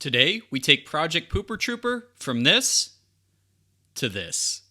Today, we take Project Pooper Trooper from this to this.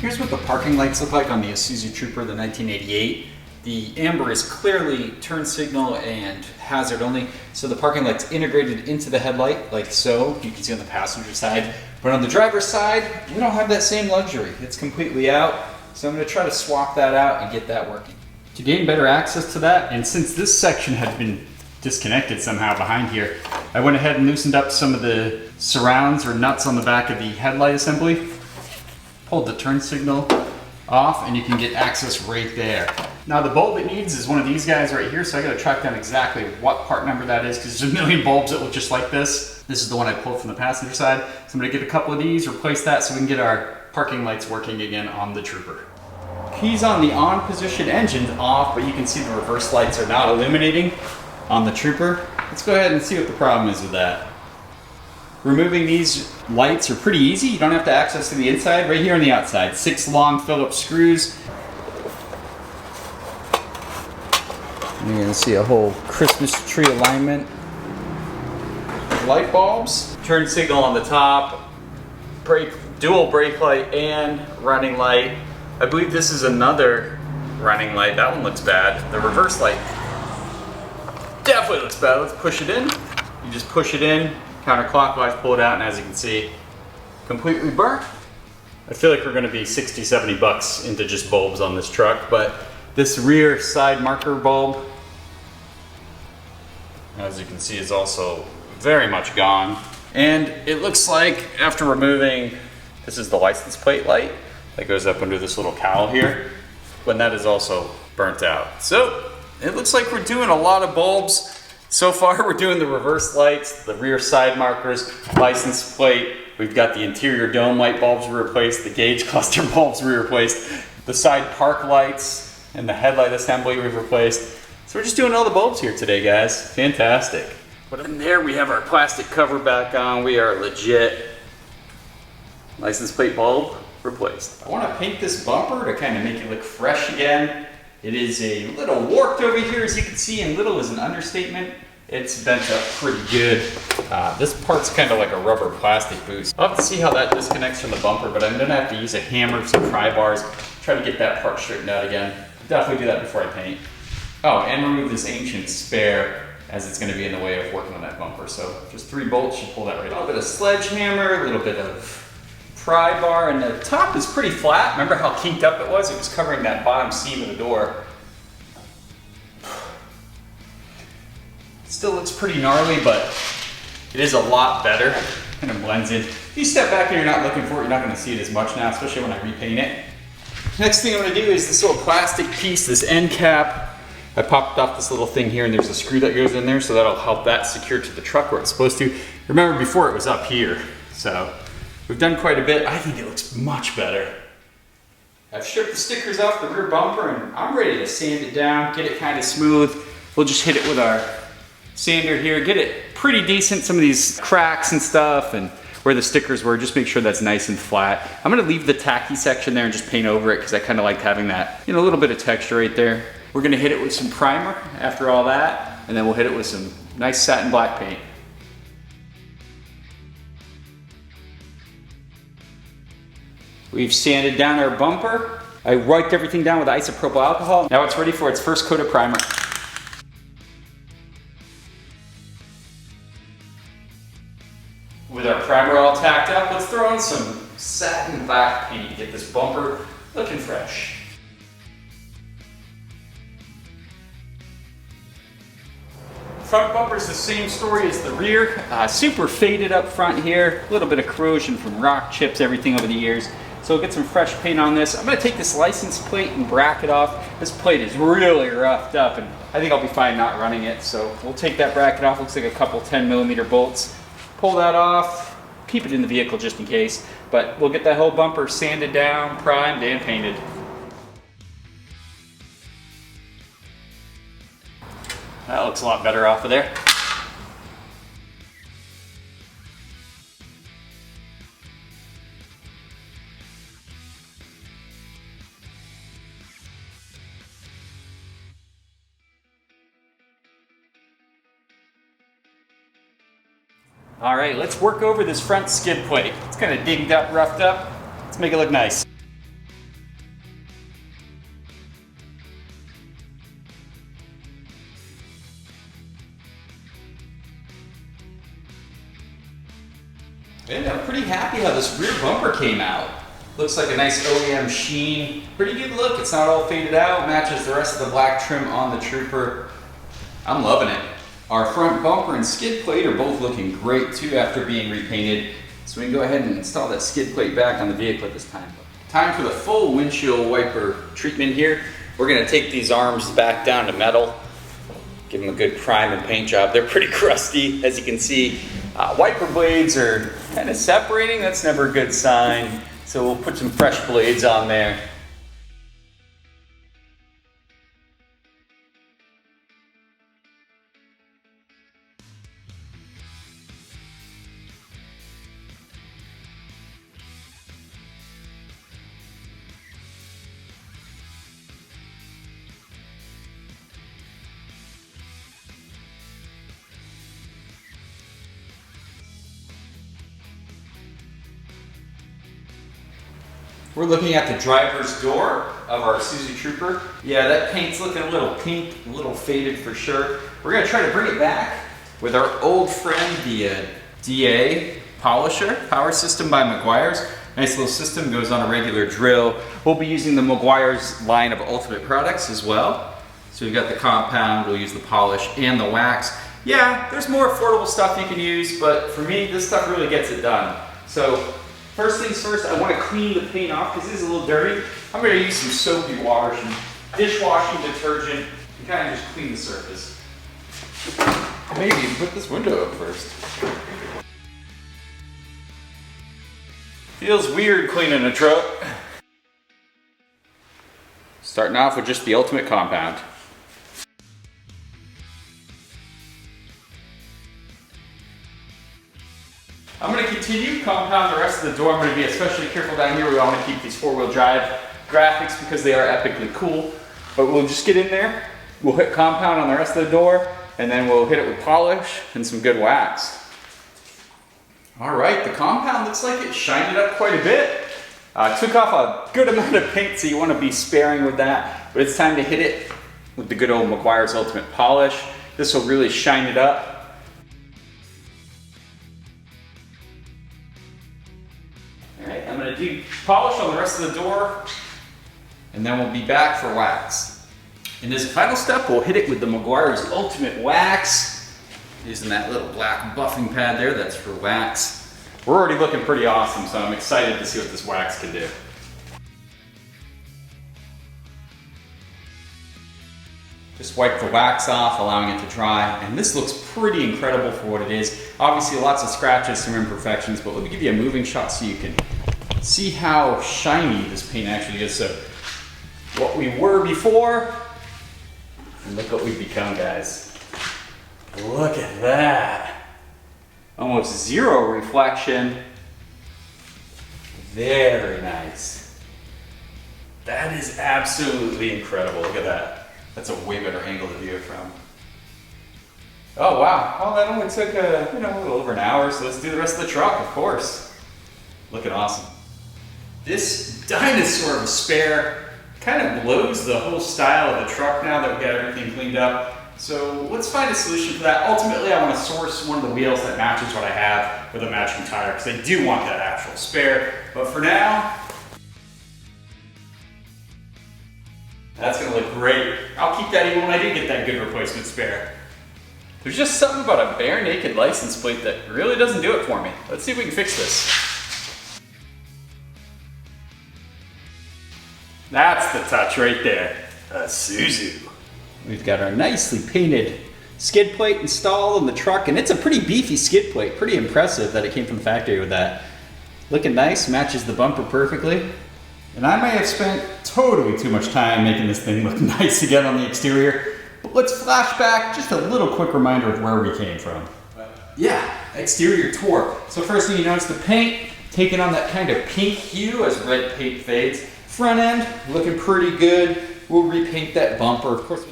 Here's what the parking lights look like on the Isuzu Trooper, the 1988. The amber is clearly turn signal and hazard only, so the parking light's integrated into the headlight, like so. You can see on the passenger side. But on the driver's side, we don't have that same luxury. It's completely out, so I'm going to try to swap that out and get that working. To gain better access to that, and since this section had been disconnected somehow behind here, I went ahead and loosened up some of the surrounds or nuts on the back of the headlight assembly. Pulled the turn signal off and you can get access right there. Now the bulb it needs is one of these guys right here, so I gotta track down exactly what part number that is because there's a million bulbs that look just like this. This is the one I pulled from the passenger side. So I'm gonna get a couple of these, replace that so we can get our parking lights working again on the Trooper. Keys on the on position, engine's off, but you can see the reverse lights are not illuminating on the Trooper. Let's go ahead and see what the problem is with that. Removing these lights are pretty easy. You don't have to access to the inside, right here on the outside. 6 long Phillips screws. You're gonna see a whole Christmas tree alignment. Light bulbs, turn signal on the top, dual brake light and running light. I believe this is another running light. That one looks bad. The reverse light definitely looks bad. Let's push it in. You just push it in, counterclockwise, pull it out, and as you can see, completely burnt. I feel like we're gonna be 60, 70 bucks into just bulbs on this truck, but this rear side marker bulb, as you can see, is also very much gone. And it looks like after removing, this is the license plate light that goes up under this little cowl here, but that is also burnt out. So it looks like we're doing a lot of bulbs. So far, we're doing the reverse lights, the rear side markers, license plate. We've got the interior dome light bulbs we replaced, the gauge cluster bulbs we replaced, the side park lights, and the headlight assembly we've replaced. So we're just doing all the bulbs here today, guys. Fantastic. And there we have our plastic cover back on. We are legit. License plate bulb replaced. I want to paint this bumper to kind of make it look fresh again. It is a little warped over here, as you can see, and little is an understatement. It's bent up pretty good. This part's kind of like a rubber plastic boost. I'll have to see how that disconnects from the bumper, but I'm gonna have to use a hammer, some pry bars, try to get that part straightened out again. Definitely do that before I paint. Oh, and remove this ancient spare, as it's gonna be in the way of working on that bumper. So just 3 bolts, you pull that right off. A little bit of sledgehammer, a little bit of pry bar, and the top is pretty flat. Remember how kinked up it was? It was covering that bottom seam of the door. It still looks pretty gnarly, but it is a lot better. Kind of blends in. If you step back and you're not looking for it, you're not going to see it as much now, especially when I repaint it. Next thing I'm going to do is this little plastic piece, this end cap. I popped off this little thing here, and there's a screw that goes in there, so that'll help that secure to the truck where it's supposed to. Remember, before it was up here, so we've done quite a bit. I think it looks much better. I've stripped the stickers off the rear bumper and I'm ready to sand it down, get it kind of smooth. We'll just hit it with our sander here, get it pretty decent. Some of these cracks and stuff and where the stickers were, just make sure that's nice and flat. I'm gonna leave the tacky section there and just paint over it because I kind of like having that, a little bit of texture right there. We're gonna hit it with some primer after all that, and then we'll hit it with some nice satin black paint. We've sanded down our bumper. I wiped everything down with isopropyl alcohol. Now it's ready for its first coat of primer. With our primer all tacked up, let's throw in some satin black paint to get this bumper looking fresh. Front bumper's the same story as the rear. Super faded up front here. A little bit of corrosion from rock chips, everything over the years. So we'll get some fresh paint on this. I'm gonna take this license plate and bracket off. This plate is really roughed up and I think I'll be fine not running it. So we'll take that bracket off. Looks like a couple 10mm bolts. Pull that off, keep it in the vehicle just in case. But we'll get that whole bumper sanded down, primed, and painted. That looks a lot better off of there. All right, let's work over this front skid plate. It's kind of dinged up, roughed up. Let's make it look nice. And I'm pretty happy how this rear bumper came out. Looks like a nice OEM sheen. Pretty good look. It's not all faded out. Matches the rest of the black trim on the Trooper. I'm loving it. Our front bumper and skid plate are both looking great too after being repainted. So we can go ahead and install that skid plate back on the vehicle at this time. Time for the full windshield wiper treatment here. We're gonna take these arms back down to metal. Give them a good prime and paint job. They're pretty crusty, as you can see. Wiper blades are kind of separating. That's never a good sign. So we'll put some fresh blades on there. We're looking at the driver's door of our Isuzu Trooper. Yeah, that paint's looking a little pink, a little faded for sure. We're gonna try to bring it back with our old friend, the DA Polisher, Power System by Meguiar's. Nice little system, goes on a regular drill. We'll be using the Meguiar's line of Ultimate products as well. So we've got the compound, we'll use the polish and the wax. Yeah, there's more affordable stuff you can use, but for me, this stuff really gets it done. So, first things first, I want to clean the paint off because this is a little dirty. I'm going to use some soapy water, some dishwashing detergent, and kind of just clean the surface. Maybe put this window up first. Feels weird cleaning a truck. Starting off with just the Ultimate compound. I'm going to continue compound the rest of the door. I'm going to be especially careful down here. We want to keep these four-wheel drive graphics because they are epically cool. But we'll just get in there, we'll hit compound on the rest of the door, and then we'll hit it with polish and some good wax. All right, the compound looks like it shined it up quite a bit. Took off a good amount of paint, so you want to be sparing with that. But it's time to hit it with the good old Meguiar's Ultimate Polish. This will really shine it up. Alright, I'm going to do polish on the rest of the door, and then we'll be back for wax. And as a final step, we'll hit it with the Meguiar's Ultimate Wax. Using that little black buffing pad there, that's for wax. We're already looking pretty awesome, so I'm excited to see what this wax can do. Just wipe the wax off, allowing it to dry, and this looks pretty incredible for what it is. Obviously lots of scratches, some imperfections, but let me give you a moving shot so you can see how shiny this paint actually is. So what we were before, and look what we've become, guys. Look at that. Almost zero reflection. Very nice. That is absolutely incredible. Look at that. That's a way better angle to view it from. Oh wow, well that only took a little over an hour, so let's do the rest of the truck, of course. Looking awesome. This dinosaur of a spare kind of blows the whole style of the truck now that we got everything cleaned up. So let's find a solution for that. Ultimately, I want to source one of the wheels that matches what I have with a matching tire, because I do want that actual spare. But for now, that's going to look great. I'll keep that even when I do get that good replacement spare. There's just something about a bare naked license plate that really doesn't do it for me. Let's see if we can fix this. That's the touch right there. A Isuzu. We've got our nicely painted skid plate installed in the truck, and it's a pretty beefy skid plate. Pretty impressive that it came from the factory with that. Looking nice, matches the bumper perfectly. And I may have spent totally too much time making this thing look nice again on the exterior, But let's flash back, just a little quick reminder of where we came from. Yeah, exterior tour. So first thing you notice, the paint, taking on that kind of pink hue as red paint fades. Front end, looking pretty good. We'll repaint that bumper. Of course,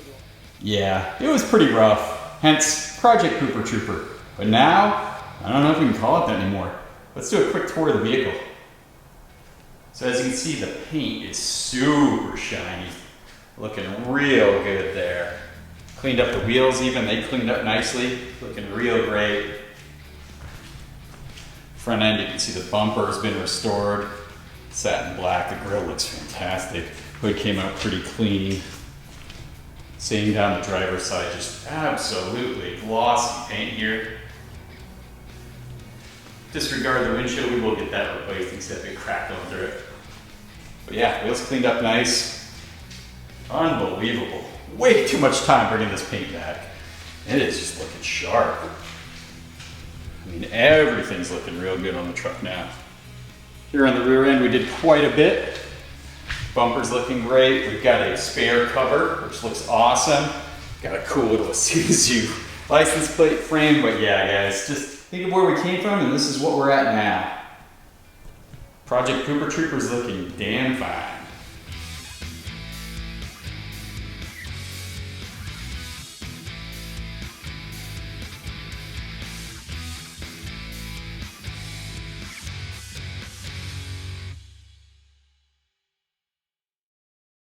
yeah, it was pretty rough, hence Project Pooper Trooper. But now, I don't know if we can call it that anymore. Let's do a quick tour of the vehicle. So as you can see, the paint is super shiny. Looking real good there. Cleaned up the wheels even, they cleaned up nicely. Looking real great. Front end, you can see the bumper has been restored. Satin black, the grille looks fantastic. Hood came out pretty clean. Same down the driver's side, just absolutely glossy paint here. Disregard the windshield, we will get that replaced instead of a crack going through it. But yeah, wheels cleaned up nice. Unbelievable. Way too much time bringing this paint back. It is just looking sharp. I mean, everything's looking real good on the truck now. Here on the rear end, we did quite a bit. Bumper's looking great. We've got a spare cover, which looks awesome. Got a cool little Isuzu license plate frame, but yeah, guys, just think of where we came from, and this is what we're at now. Project Pooper Trooper's looking damn fine.